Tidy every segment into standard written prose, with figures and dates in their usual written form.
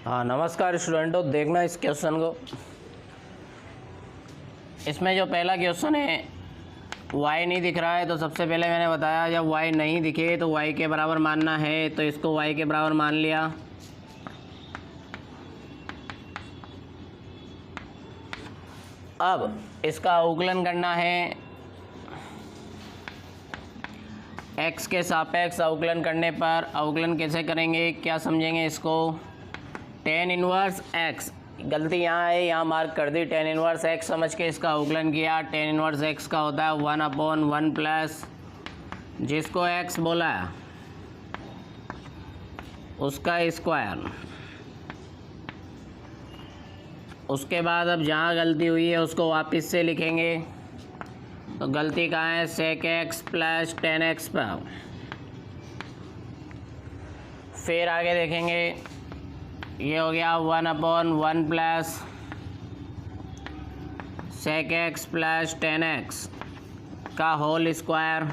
हाँ नमस्कार स्टूडेंटों, देखना इस क्वेश्चन को। इसमें जो पहला क्वेश्चन है y नहीं दिख रहा है, तो सबसे पहले मैंने बताया जब y नहीं दिखे तो y के बराबर मानना है, तो इसको y के बराबर मान लिया। अब इसका अवकलन करना है x के सापेक्ष। अवकलन करने पर अवकलन कैसे करेंगे, क्या समझेंगे इसको। tan इनवर्स x, गलती यहाँ है, यहाँ मार्क कर दी। tan इनवर्स x समझ के इसका अवकलन किया। tan इनवर्स x का होता है 1/1 प्लस जिसको x बोला है उसका स्क्वायर। उसके बाद अब जहाँ गलती हुई है उसको वापस से लिखेंगे। तो गलती कहाँ है, sec x plus tan x पर। फिर आगे देखेंगे, ये हो गया 1/1 plus sec x plus tan x का होल स्क्वायर।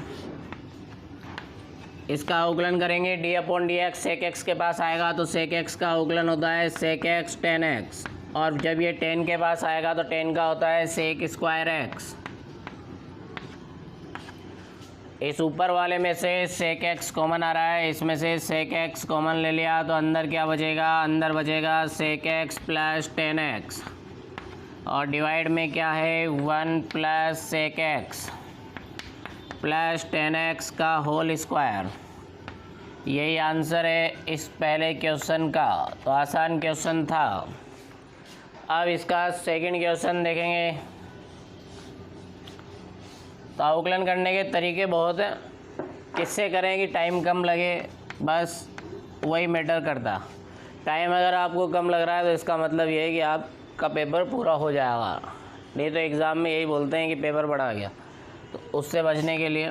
इसका अवकलन करेंगे d/dx। sec x के पास आएगा तो sec x का अवकलन होता है sec x tan x, और जब ये tan के पास आएगा तो tan का होता है sec स्क्वायर x। इस ऊपर वाले में से sec x कॉमन आ रहा है, इसमें से sec x कॉमन ले लिया तो अंदर क्या बचेगा, अंदर बचेगा sec x plus tan x, और डिवाइड में क्या है 1 plus sec x plus tan x का होल स्क्वायर। यही आंसर है इस पहले क्वेश्चन का। तो आसान क्वेश्चन था। अब इसका सेकंड क्वेश्चन देखेंगे। तो अवकलन करने के तरीके बहुत हैं, किससे करें कि टाइम कम लगे, बस वही मैटर करता। टाइम अगर आपको कम लग रहा है तो इसका मतलब ये है कि आपका पेपर पूरा हो जाएगा, नहीं तो एग्ज़ाम में यही बोलते हैं कि पेपर बढ़ा गया। तो उससे बचने के लिए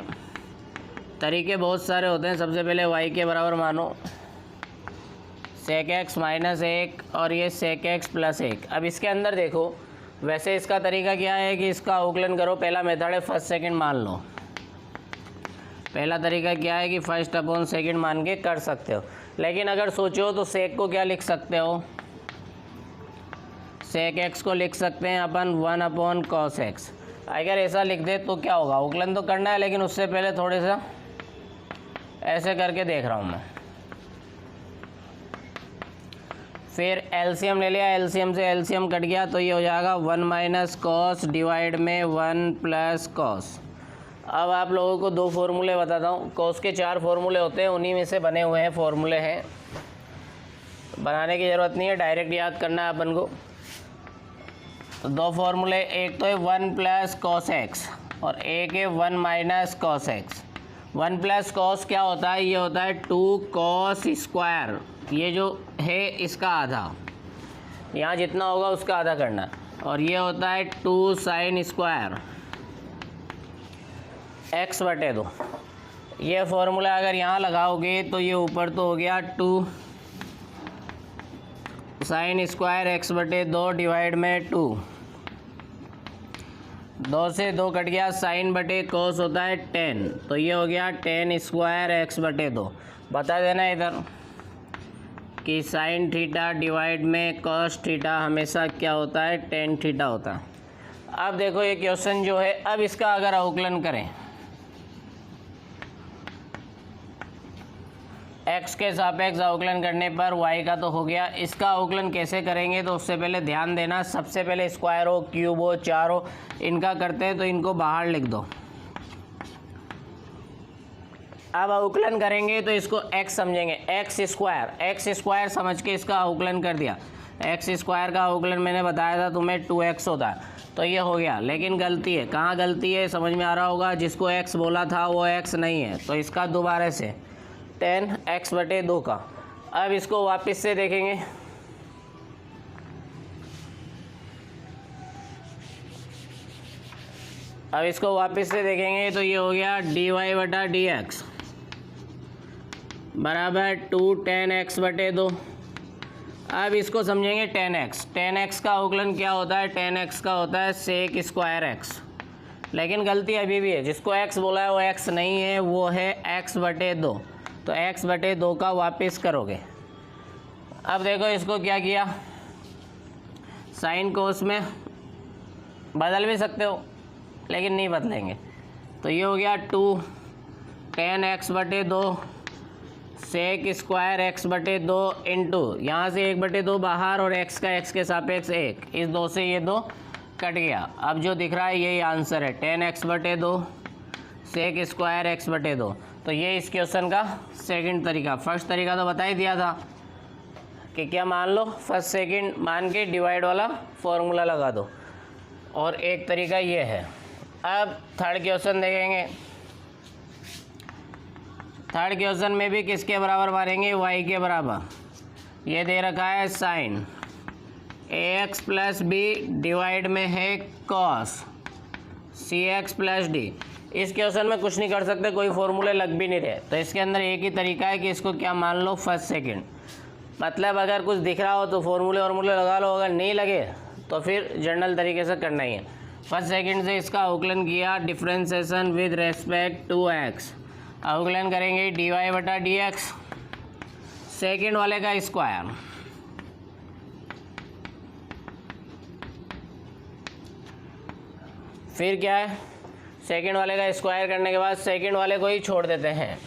तरीके बहुत सारे होते हैं। सबसे पहले y के बराबर मानो sec x माइनस 1 और ये sec x प्लस 1। अब इसके अंदर देखो, वैसे इसका तरीका क्या है कि इसका अवकलन करो। पहला मेथड है फर्स्ट सेकंड मान लो। पहला तरीका क्या है कि फर्स्ट अपॉन सेकंड मान के कर सकते हो, लेकिन अगर सोचो तो सेक को क्या लिख सकते हो, सेक एक्स को लिख सकते हैं अपन 1/cos x। अगर ऐसा लिख दे तो क्या होगा, अवकलन तो करना है लेकिन उससे पहले थोड़े सा ऐसे करके देख रहा हूँ मैं। फिर एलसीएम ले लिया, एलसीएम से एलसीएम कट गया तो ये हो जाएगा 1 - cos डिवाइड में 1 + cos। अब आप लोगों को दो फॉर्मूले बताता हूँ। cos के 4 फॉर्मूले होते हैं, उन्हीं में से बने हुए हैं फॉर्मूले हैं, बनाने की ज़रूरत नहीं है, डायरेक्ट याद करना है अपन को। तो दो फॉर्मूले, एक तो है 1 + cos x और एक है 1 - cos x। 1 + cos क्या होता है, ये होता है 2 cos स्क्वायर। ये जो है इसका आधा, यहाँ जितना होगा उसका आधा करना, और ये होता है 2 sin स्क्वायर x/2। ये फॉर्मूला अगर यहाँ लगाओगे तो ये ऊपर तो हो गया 2 sin स्क्वायर x/2 डिवाइड में 2। 2 से 2 कट गया, sin/cos होता है 10, तो ये हो गया 10 स्क्वायर x/2। बता देना इधर कि sin थीटा डिवाइड में cos थीटा हमेशा क्या होता है, tan थीटा होता है। अब देखो ये क्वेश्चन जो है, अब इसका अगर अवकलन करें x के सापेक्ष अवकलन करने पर y का तो हो गया। इसका अवकलन कैसे करेंगे, तो उससे पहले ध्यान देना, सबसे पहले स्क्वायर हो, क्यूब हो, 4 हो, इनका करते हैं तो इनको बाहर लिख दो। अब अवकलन करेंगे तो इसको x समझेंगे, x स्क्वायर समझ के इसका अवकलन कर दिया। x स्क्वायर का अवकलन मैंने बताया था तुम्हें 2x होता है, तो ये हो गया। लेकिन गलती है, कहाँ गलती है समझ में आ रहा होगा, जिसको x बोला था वो x नहीं है, तो इसका दोबारा से 10 x/2 का। अब इसको वापस से देखेंगे, अब इसको वापस से देखेंगे तो ये हो गया dy/dx बराबर 2 tan x/2। अब इसको समझेंगे tan x का अवकलन क्या होता है, tan x का होता है sec स्क्वायर x। लेकिन गलती अभी भी है, जिसको x बोला है वो x नहीं है, वो है x/2। तो x/2 का वापस करोगे, अब देखो इसको क्या किया, साइन कोस में बदल भी सकते हो लेकिन नहीं बदलेंगे। तो ये हो गया 2 tan x/2 sec square x/2 into यहाँ से 1/2 बाहर और x का x के सापेक्ष 1, इस 2 से ये 2 कट गया। अब जो दिख रहा है यही आंसर है, tan x/2 sec square x/2। तो ये इस क्वेश्चन का सेकंड तरीका। फर्स्ट तरीका तो बता ही दिया था कि क्या मान लो, फर्स्ट सेकंड मान के डिवाइड वाला फॉर्मूला लगा दो, और एक तरीका ये है। अब थर्ड क्वेश्चन देखेंगे। थर्ड क्वेश्चन में भी किसके बराबर मारेंगे, y के बराबर। ये दे रखा है sine ax plus b divide में है कॉस cx प्लस डी। इस क्वेश्चन में कुछ नहीं कर सकते, कोई फॉर्मूले लग भी नहीं रहे, तो इसके अंदर एक ही तरीका है कि इसको क्या मान लो, फर्स्ट सेकंड। मतलब अगर कुछ दिख रहा हो तो फॉर्मूले लगा लो, अगर नहीं लगे तो फिर जनरल तरीके से करना ही है। फर्स्ट सेकंड से इसका अवकलन किया, differentiation with respect to x। अवकलन करेंगे dy/dx, सेकंड वाले का स्क्वायर, फिर क्या है, सेकंड वाले का स्क्वायर करने के बाद सेकंड वाले को ही छोड़ देते हैं,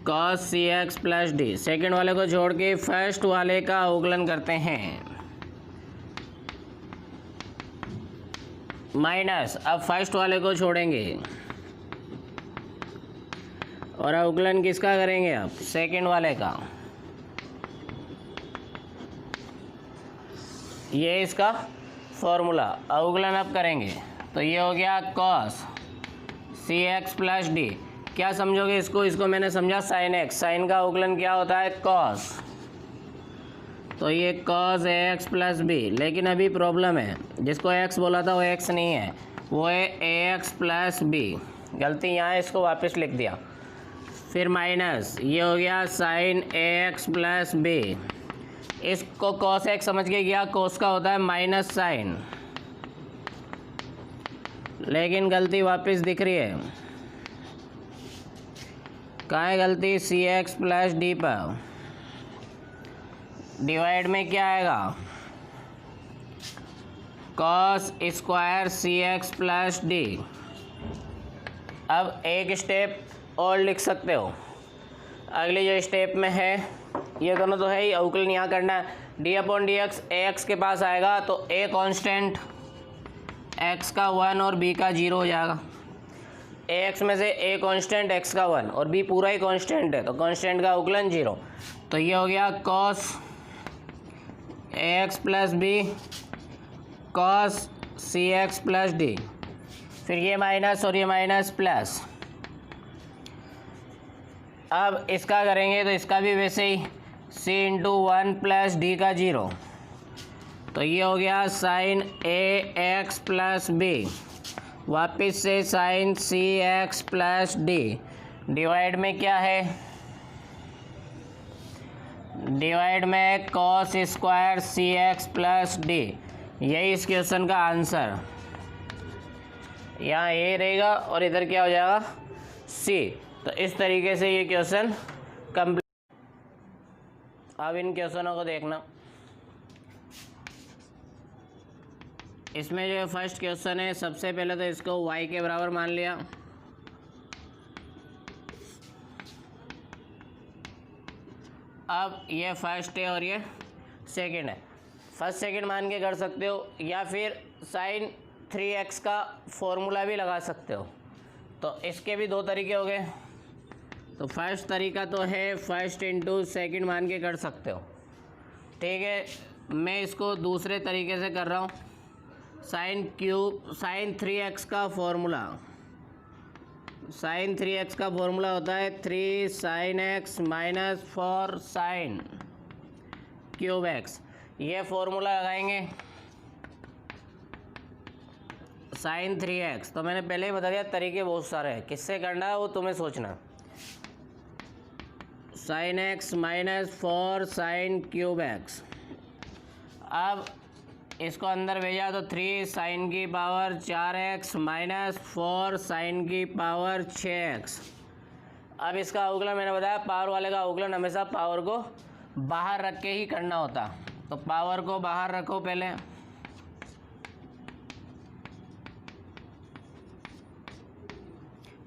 cos cx plus D. Second वाले को छोड़ के फर्स्ट वाले का अवकलन करते हैं, माइनस, अब फर्स्ट वाले को छोड़ेंगे और अवकलन किसका करेंगे, अब सेकेंड वाले का। ये इसका फॉर्मूला, अवकलन अब करेंगे तो ये हो गया cos cx प्लस डी। क्या समझोगे इसको मैंने समझा साइन x, साइन का अवकलन क्या होता है, cos। तो ये cos ax प्लस बी, लेकिन अभी प्रॉब्लम है, जिसको x बोला था वो x नहीं है, वो है ax प्लस बी। गलती यहाँ है, इसको वापस लिख दिया। फिर माइनस, ये हो गया साइन ax प्लस बी। इसको cos x समझ के किया, cos का होता है माइनस साइन, लेकिन गलती वापस दिख रही है। कहाँ है गलती, cx प्लस डी पर। डिवाइड में क्या आएगा, cos square cx plus D. अब एक स्टेप और लिख सकते हो, अगली जो स्टेप में है, ये दोनों तो है ही, अवकलन यहाँ करना है। d/dx ax के पास आएगा तो a कांस्टेंट, x का 1 और b का 0 हो जाएगा। ax में से a कांस्टेंट, x का 1 और b पूरा ही कांस्टेंट है, तो कांस्टेंट का अवकलन 0। तो ये हो गया cos ax plus b cos cx plus d. फिर ये माइनस और ये माइनस प्लस। अब इसका करेंगे तो इसका भी वैसे ही c इंटू 1 प्लस डी का 0। तो ये हो गया साइन ax प्लस बी, वापिस से sine cx plus d. Divide में क्या है, डिवाइड में cos square cx plus d. यही इस क्वेश्चन का आंसर। यहाँ ए रहेगा और इधर क्या हो जाएगा, c। तो इस तरीके से ये क्वेश्चन कंप्लीट। अब इन क्वेश्चनों को देखना। इसमें जो फर्स्ट क्वेश्चन है, सबसे पहले तो इसको y के बराबर मान लिया। अब ये फर्स्ट है और ये सेकंड है। फर्स्ट सेकंड मान के कर सकते हो, या फिर साइन 3x का फॉर्मूला भी लगा सकते हो। तो इसके भी दो तरीके हो गए। तो फर्स्ट तरीका तो है फर्स्ट इंटू सेकंड मान के कर सकते हो, ठीक है। मैं इसको दूसरे तरीके से कर रहा हूँ। साइन 3x का फॉर्मूला, साइन 3x का फॉर्मूला होता है 3 sin x minus 4 sin cube x। ये फॉर्मूला लगाएंगे साइन 3x। तो मैंने पहले ही बता दिया, तरीके बहुत सारे हैं, किससे करना है वो तुम्हें सोचना। Sine x minus 4 sin cube x। अब इसको अंदर भेजा तो 3 sin की पावर 4x माइनस 4 sin की पावर 6x। अब इसका अवकलन मैंने बताया, पावर वाले का अवकलन हमेशा पावर को बाहर रख के ही करना होता। तो पावर को बाहर रखो पहले,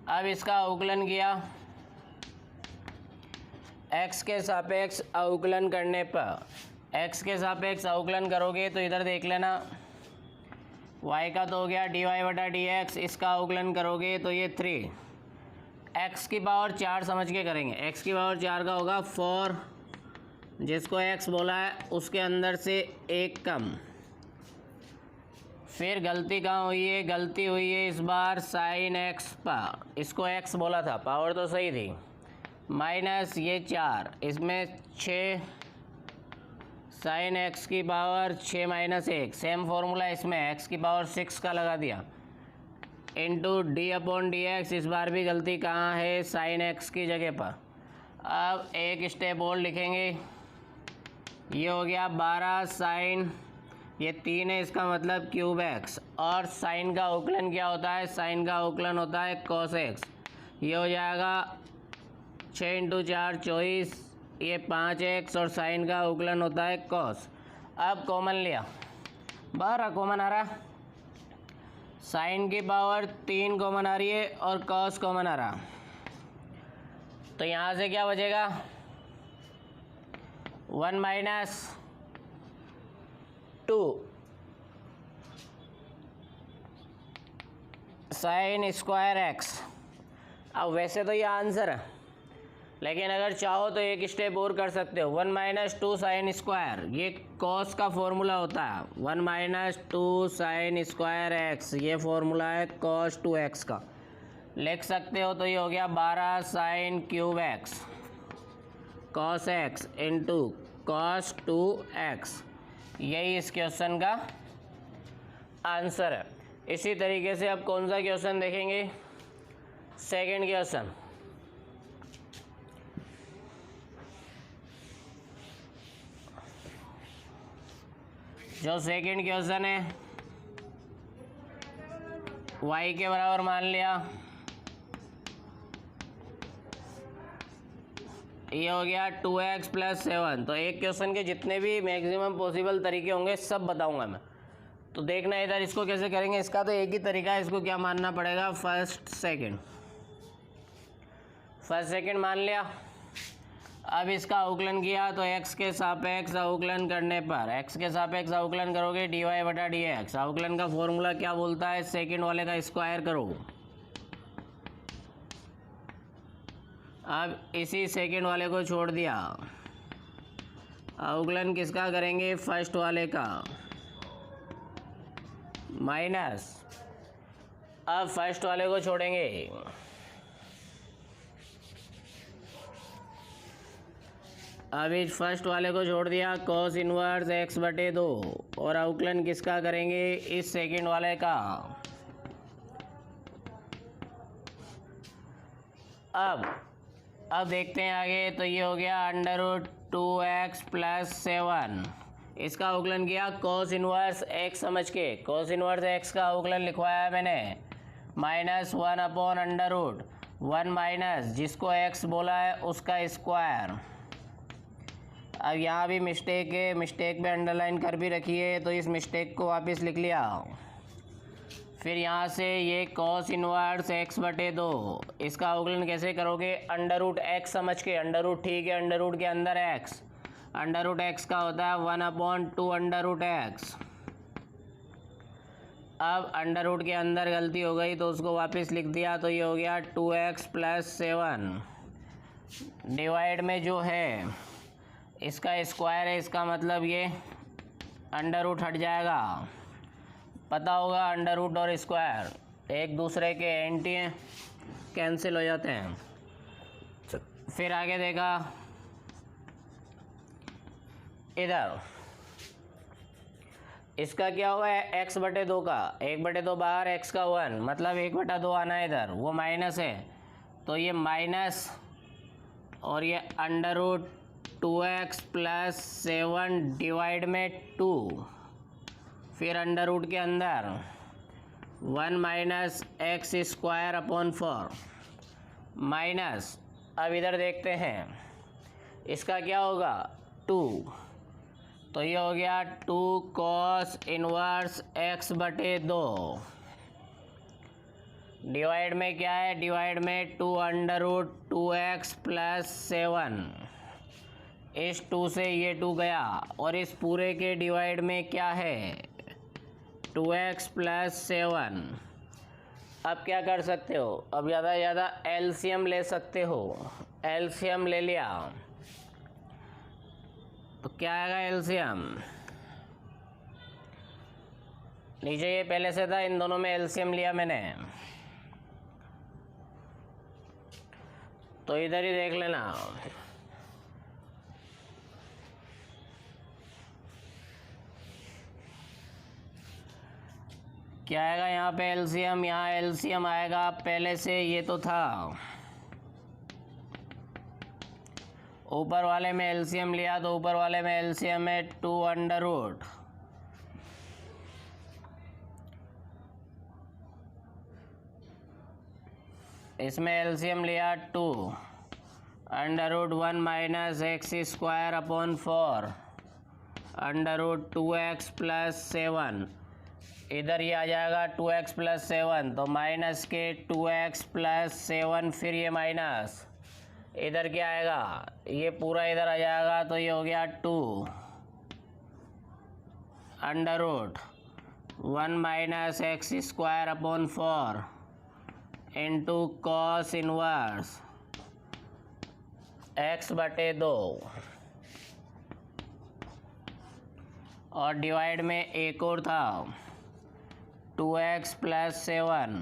अब इसका अवकलन किया, x के सापेक्ष अवकलन करने पर, x के सापेक्ष अवकलन करोगे तो इधर देख लेना, y का तो हो गया dy/dx, इसका अवकलन करोगे तो ये 3, x की पावर 4 समझ के करेंगे, x की पावर 4 का होगा 4, जिसको x बोला है उसके अंदर से 1 कम। फिर गलती कहाँ हुई है, गलती हुई है इस बार साइन x पर, इसको x बोला था, पावर तो सही थी, माइनस ये 4, इसमें 6 साइन x की पावर 6 माइनस 1, सेम फॉर्मूला इसमें x की पावर 6 का लगा दिया, इंटू d/dx। इस बार भी गलती कहाँ है, साइन x की जगह पर। अब एक स्टेप और लिखेंगे, ये हो गया 12 साइन, ये 3 है, इसका मतलब क्यूब x, और साइन का अवकलन क्या होता है, साइन का अवकलन होता है कॉस x। ये हो जाएगा 6 × 4 24, ये 5x, और साइन का अवकलन होता है कॉस। अब कॉमन लिया, बाहर कॉमन आ रहा है, साइन की पावर 3 कॉमन आ रही है और कॉस कॉमन आ रहा, तो यहाँ से क्या बचेगा, 1 माइनस 2 साइन स्क्वायर x। अब वैसे तो ये आंसर है, लेकिन अगर चाहो तो एक स्टेप और कर सकते हो, 1 माइनस 2 साइन स्क्वायर, ये कॉस का फॉर्मूला होता है, 1 माइनस 2 साइन स्क्वायर एक्स, ये फॉर्मूला है कॉस 2x का, लिख सकते हो। तो ये हो गया 12 sine cube x cos x into cos 2x, यही इस क्वेश्चन का आंसर है। इसी तरीके से अब कौन सा क्वेश्चन देखेंगे, सेकंड क्वेश्चन। जो सेकंड क्वेश्चन है, y के बराबर मान लिया, ये हो गया 2x + 7। तो एक क्वेश्चन के जितने भी मैक्सिमम पॉसिबल तरीके होंगे सब बताऊंगा मैं, तो देखना इधर इसको कैसे करेंगे। इसका तो एक ही तरीका है, इसको क्या मानना पड़ेगा, फर्स्ट सेकंड मान लिया। अब इसका अवकलन किया तो x के सापेक्ष अवकलन करने पर, x के सापेक्ष अवकलन करोगे dy/dx, अवकलन का फॉर्मूला क्या बोलता है, सेकंड वाले का स्क्वायर करो। अब इसी सेकंड वाले को छोड़ दिया, अवकलन किसका करेंगे, फर्स्ट वाले का, माइनस, अब फर्स्ट वाले को छोड़ेंगे, अब इस फर्स्ट वाले को छोड़ दिया, cos इनवर्स x/2, और अवकलन किसका करेंगे, इस सेकंड वाले का। अब देखते हैं आगे, तो ये हो गया √2x + 7, इसका अवकलन किया cos इनवर्स x समझ के, cos इनवर्स x का अवकलन लिखवाया है मैंने, -1/√1 माइनस जिसको x बोला है उसका स्क्वायर। अब यहाँ भी मिस्टेक है, मिस्टेक पे अंडरलाइन कर भी रखी है, तो इस मिस्टेक को वापस लिख लिया। फिर यहाँ से ये cos इनवर्स x/2, इसका अवकलन कैसे करोगे, √x समझ के, अंडर ठीक है, अंडर के अंदर x, √x का होता है 1/2√x। अब अंडर के अंदर गलती हो गई तो उसको वापस लिख दिया, तो ये हो गया 2x + 7, डिवाइड में जो है इसका स्क्वायर है, इसका मतलब ये अंडर हट जाएगा, पता होगा अंडर और स्क्वायर एक दूसरे के एंटी हैं, कैंसिल हो जाते हैं। फिर आगे देखा इधर, इसका क्या होगा, x/2 का, 1/2 बाहर, x का 1, मतलब 1/2 आना है इधर, वो माइनस है, तो ये माइनस, और ये √2x + 7 डिवाइड में 2, फिर अंडर के अंदर 1 - x² / 4 माइनस अब इधर देखते हैं, इसका क्या होगा 2, तो ये हो गया 2 cos इनवर्स x बटे 2। डिवाइड में क्या है, डिवाइड में 2 अंडर रूट 2x प्लस 7, इस 2 से ये 2 गया, और इस पूरे के डिवाइड में क्या है 2x प्लस 7। अब क्या कर सकते हो, अब ज़्यादा से ज़्यादा एलसीएम ले सकते हो। एलसीएम ले लिया तो क्या आएगा एलसीएम, नीचे ये पहले से था, इन दोनों में एलसीएम लिया मैंने, तो इधर ही देख लेना। क्या आएगा यहाँ पे एलसीएम, यहाँ एलसीएम आएगा पहले से, ये तो था, ऊपर वाले में एलसीएम लिया तो ऊपर वाले में एलसीएम है 2 अंडर रूट, इसमें एलसीएम लिया 2 under root 1 minus x square upon 4 under root 2x plus 7। इधर ये आ जाएगा 2x प्लस 7, तो माइनस के 2x प्लस 7, फिर ये माइनस, इधर क्या आएगा, ये पूरा इधर आ जाएगा, तो ये हो गया 2 under root 1 minus x square upon 4 into cos inverse x बटे 2, और डिवाइड में एक और था 2x प्लस 7,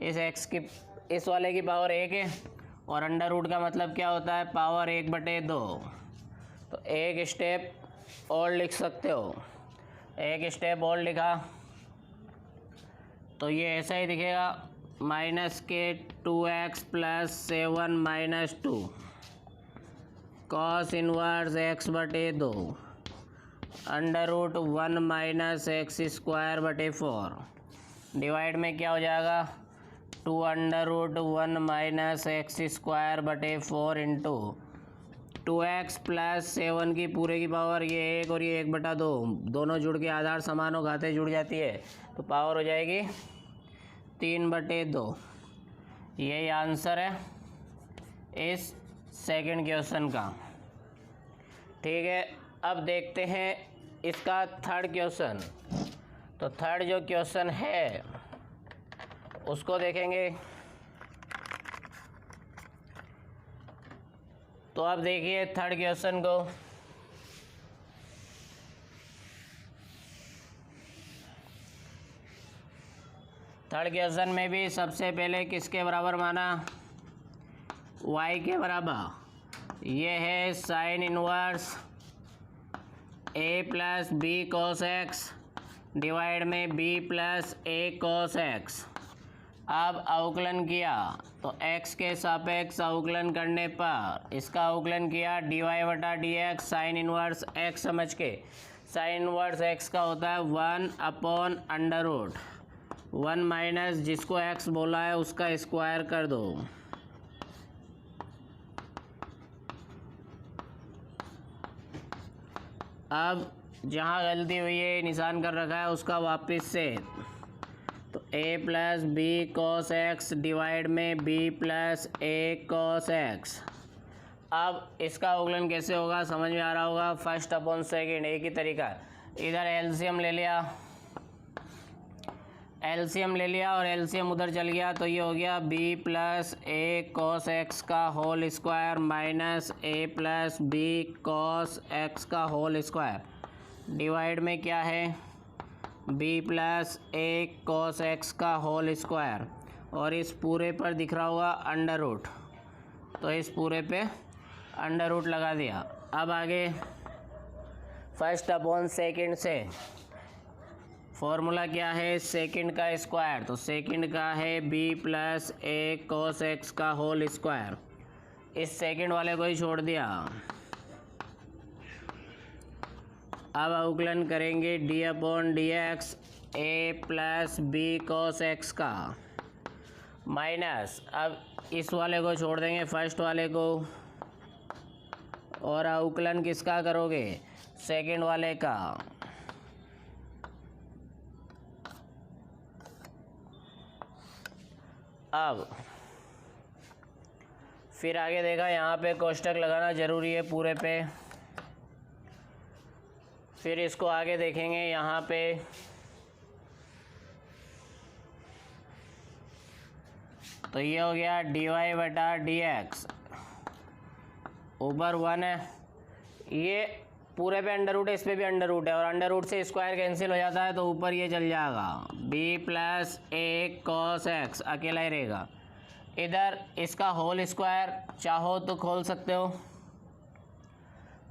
इस x की, इस वाले की पावर 1 है, और अंडर रूट का मतलब क्या होता है पावर 1 बटे 2, तो एक स्टेप और लिख सकते हो, एक स्टेप और लिखा तो ये ऐसा ही दिखेगा, माइनस के 2x plus 7 minus 2 cos inverse x बटे 2 under root 1 minus x square बटे 4, डिवाइड में क्या हो जाएगा 2 under root 1 minus x square बटे 4 इंटू 2x प्लस 7 की पूरे की पावर ये 1 और ये 1 बटा 2, दोनों जुड़ के आधार समान हो, घातें जुड़ जाती है, तो पावर हो जाएगी 3 बटे 2। यही आंसर है इस सेकंड क्वेश्चन का। ठीक है, अब देखते हैं इसका थर्ड क्वेश्चन। तो थर्ड जो क्वेश्चन है उसको देखेंगे। तो अब देखिए थर्ड क्वेश्चन को। थर्ड क्वेश्चन में भी सबसे पहले किसके बराबर माना, y के बराबर। ये है sine inverse a plus b cos x divide में b plus a cos x. अब अवकलन किया तो x के सापेक्ष अवकलन करने पर इसका अवकलन किया dy बटा d x sine inverse x समझ के। साइन इनवर्स x का होता है 1 अपॉन अंडर रूट 1 माइनस जिसको x बोला है उसका स्क्वायर कर दो। अब जहाँ गलती हुई है निशान कर रखा है उसका वापस से, तो a plus b cos x divide में b plus a cos x. अब इसका अवकलन कैसे होगा समझ में आ रहा होगा, फर्स्ट अपॉन सेकेंड एक ही तरीका। इधर एलसीएम ले लिया, एलसीएम ले लिया और एलसीएम उधर चल गया, तो ये हो गया b plus a cos x का whole square minus a plus b cos x का होल स्क्वायर डिवाइड में क्या है b plus a cos x का होल स्क्वायर, और इस पूरे पर दिख रहा होगा अंडर रूट, तो इस पूरे पे अंडर रूट लगा दिया। अब आगे फर्स्ट अपॉन सेकेंड से फॉर्मूला क्या है सेकंड का स्क्वायर, तो सेकंड का है b plus a cos x का होल स्क्वायर। इस सेकंड वाले को ही छोड़ दिया। अब अवकलन करेंगे d अपॉन डी एक्स ए प्लस बी कॉस एक्स का, माइनस, अब इस वाले को छोड़ देंगे फर्स्ट वाले को, और अवकलन किसका करोगे, सेकंड वाले का। अब फिर आगे देखा, यहाँ पे कोष्टक लगाना ज़रूरी है पूरे पे। फिर इसको आगे देखेंगे, यहाँ पे तो ये हो गया dy बटा dx, ऊपर 1 है, ये पूरे पे अंडर रूट है, इस पे भी अंडर रूट है, और अंडर रूट से स्क्वायर कैंसिल हो जाता है तो ऊपर ये चल जाएगा b plus a cos x, अकेला ही रहेगा। इधर इसका होल स्क्वायर चाहो तो खोल सकते हो,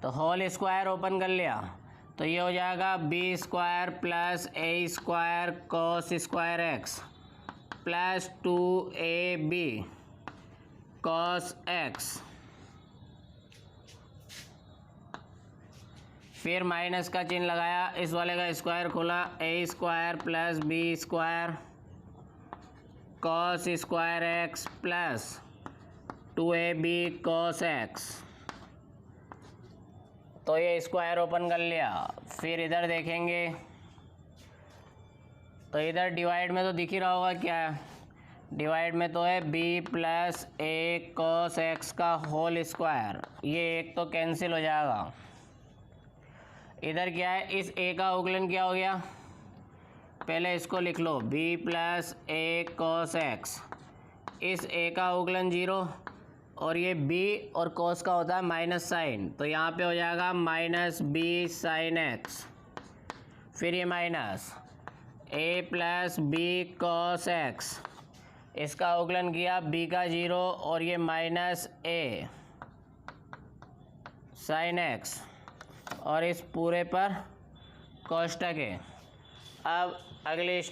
तो होल स्क्वायर ओपन कर लिया तो ये हो जाएगा b square plus a square cos square x plus 2ab cos x। फिर माइनस का चिन्ह लगाया, इस वाले का स्क्वायर खोला, a square plus b square cos square x plus 2ab cos x, तो ये स्क्वायर ओपन कर लिया। फिर इधर देखेंगे तो इधर डिवाइड में तो दिख ही रहा होगा क्या है, डिवाइड में तो है b plus a cos x का होल स्क्वायर, ये एक तो कैंसिल हो जाएगा। इधर क्या है, इस a का अवकलन क्या हो गया, पहले इसको लिख लो b plus a cos x, इस a का अवकलन 0, और ये b और cos का होता है माइनस साइन, तो यहाँ पे हो जाएगा माइनस b साइन x। फिर ये minus a plus b cos x, इसका अवकलन किया b का 0, और ये माइनस a साइन x, और इस पूरे पर कोष्टक है। अब अगली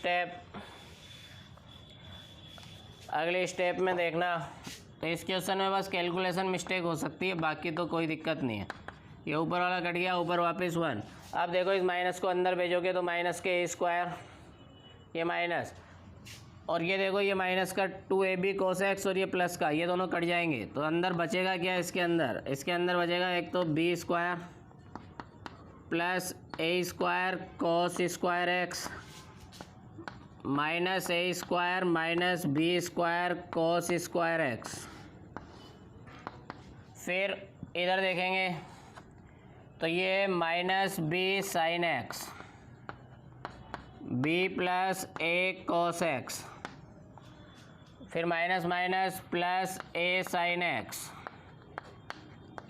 स्टेप में देखना, तो इस क्वेश्चन में बस कैलकुलेशन मिस्टेक हो सकती है, बाकी तो कोई दिक्कत नहीं है। ये ऊपर वाला कट गया, ऊपर वापस 1। अब देखो इस माइनस को अंदर भेजोगे तो माइनस के a स्क्वायर, ये माइनस, और ये देखो ये माइनस का 2ab cos x, और ये प्लस का, ये दोनों कट जाएंगे तो अंदर बचेगा क्या, इसके अंदर बचेगा एक तो b square plus a square cos square x minus a square minus b square cos square x। फिर इधर देखेंगे तो ये minus b sine x, b plus a cos x, फिर minus minus plus a sine x,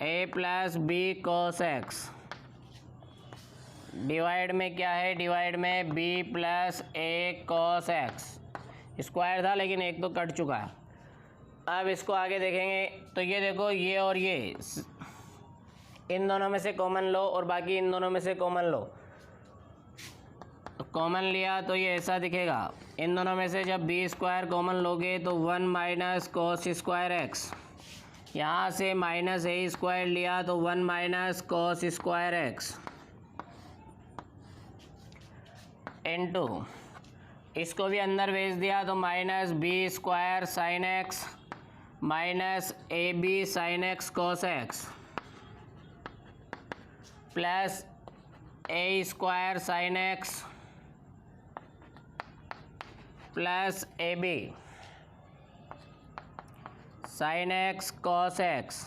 a plus b cos x। Divide में क्या है, divide में b plus a cos x, square था लेकिन एक तो कट चुका है। अब इसको आगे देखेंगे तो ये देखो ये और ये इन दोनों में से कॉमन लो, और बाकी इन दोनों में से कॉमन लो, तो कॉमन लिया तो ये ऐसा दिखेगा। इन दोनों में से जब b स्क्वायर कॉमन लोगे तो 1 माइनस cos स्क्वायर x, यहाँ से माइनस a स्क्वायर लिया तो 1 minus cos square x into, इसको भी अंदर भेज दिया तो minus b square sine x minus ab sine x cos x plus a square sine x plus ab sine x cos x।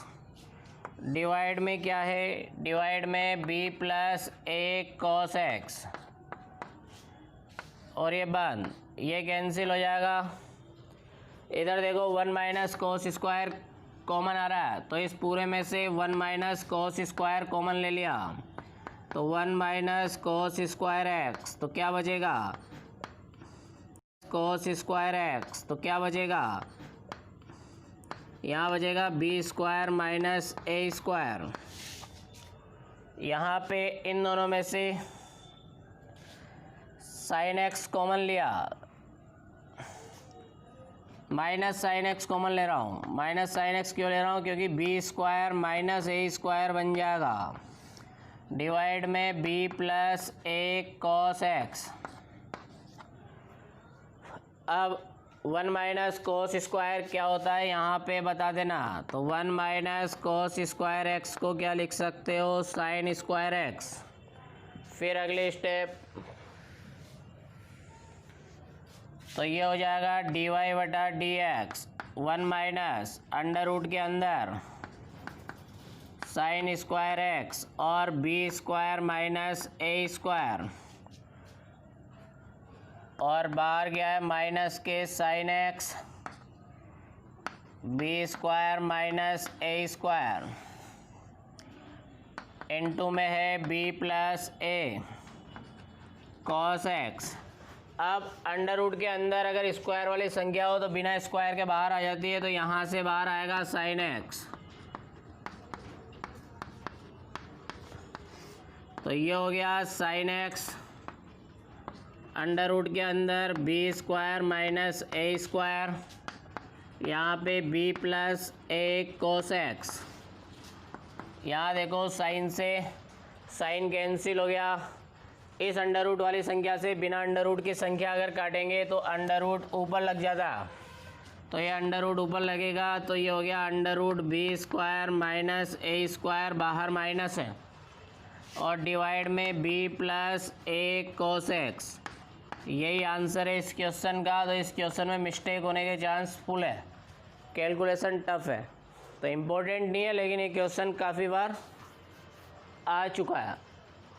Divide में क्या है, डिवाइड में b plus a cos x, और ये बंद, ये कैंसिल हो जाएगा। इधर देखो 1 माइनस cos स्क्वायर कॉमन आ रहा है, तो इस पूरे में से 1 माइनस cos स्क्वायर कॉमन ले लिया तो 1 माइनस cos स्क्वायर x, तो क्या बचेगा cos स्क्वायर x, तो क्या बचेगा, यहाँ बचेगा b square minus a square. यहाँ पे इन दोनों में से साइन x कॉमन लिया, माइनस साइन x कॉमन ले रहा हूँ। माइनस साइन x क्यों ले रहा हूँ, क्योंकि b square minus a square बन जाएगा डिवाइड में b plus a cos x। अब 1 माइनस कोस स्क्वायर क्या होता है यहाँ पे बता देना। तो 1 माइनस कोस स्क्वायर एक्स को क्या लिख सकते हो, साइन स्क्वायर एक्स। फिर अगले स्टेप, तो ये हो जाएगा डी वाई बटा d x, 1 minus under root के अंदर साइन स्क्वायर एक्स और b square minus a square, और बाहर गया है माइनस के sine x, b square minus a square, into में है b plus a cos x. अब अंडर रूट के अंदर अगर स्क्वायर वाली संख्या हो तो बिना स्क्वायर के बाहर आ जाती है, तो यहाँ से बाहर आएगा साइन एक्स। तो ये हो गया साइन एक्स अंडर रूट के अंदर B square minus a square, यहाँ पे B plus a cos x. यहाँ देखो साइन से साइन कैंसिल हो गया, इस अंडर रूट वाली संख्या से बिना अंडर रूट की संख्या अगर काटेंगे तो अंडर रूट ऊपर लग जाता, तो ये अंडर रूट ऊपर लगेगा, तो ये हो गया under root b square minus a square, बाहर माइनस है, और डिवाइड में b plus a cos x. यही आंसर है इस क्वेश्चन का। तो इस क्वेश्चन में मिस्टेक होने के चांस फुल है, कैलकुलेशन टफ है, तो इम्पोर्टेंट नहीं है, लेकिन ये क्वेश्चन काफ़ी बार आ चुका है।